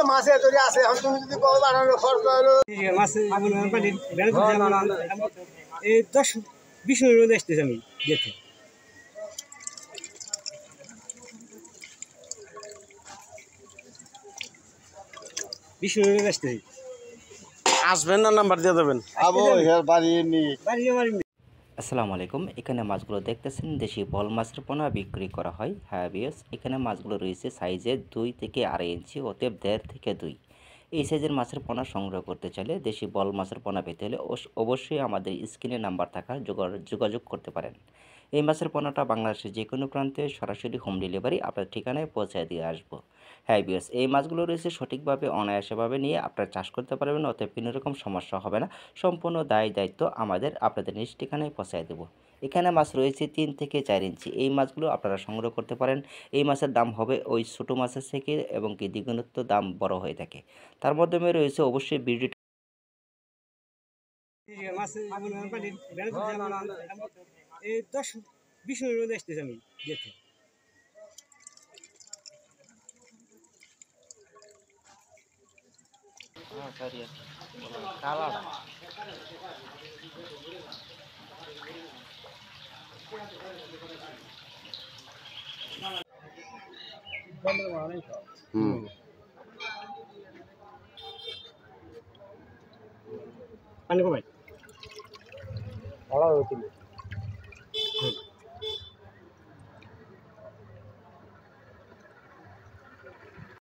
মাছে ধরে আছে এখন তুমি যদি বানানোর খরচ হলো এই 10-20 রোদ আসতেছে আমি দেখে আসবেন না নাম্বার দিয়ে দেবেন আসসালামু আলাইকুম। এখানে মাছগুলো দেখতেছেন দেশি বল মাছের পোনা বিক্রি করা হয়। হ্যাঁ ভিউয়ার্স, এখানে মাছগুলো রয়েছে সাইজে 2 থেকে 2.5 ইঞ্চি, অতএব 1.5 থেকে 2। এই সাইজের মাছের পোনা সংগ্রহ করতে চাইলে দেশি বল মাছের পোনা পেতে হলে অবশ্যই আমাদের স্ক্রিনে নাম্বার থাকা যোগাযোগ করতে পারেন। এই মাছের পোনাটা বাংলাদেশের যে কোনো প্রান্তে সরাসরি হোম ডেলিভারি আপনার ঠিকানায় পৌঁছায় দিয়ে আসবো। হ্যাঁ ভিউয়ার্স, এই মাছগুলো রয়েছে সঠিকভাবে অনায়াসভাবে নিয়ে আপনারা চাষ করতে পারবেন, অতএব কোনো রকম সমস্যা হবে না। সম্পূর্ণ দায়িত্ব আমাদের আপনাদের নিজ ঠিকানায় পৌঁছায় দেবো। এখানে মাছ রয়েছে 3 থেকে 4 ইঞ্চি। এই মাছগুলো আপনারা সংগ্রহ করতে পারেন। এই মাছের দাম হবে ওই ছোটো মাছের থেকে এবং কি দ্বিগুণিত দাম বড় হয়ে থাকে। তার মাধ্যমে রয়েছে অবশ্যই ভিডিওটা এই 10-20 রোদ আসতেছে আমি দেখে পানি কমাই ভালো হতো।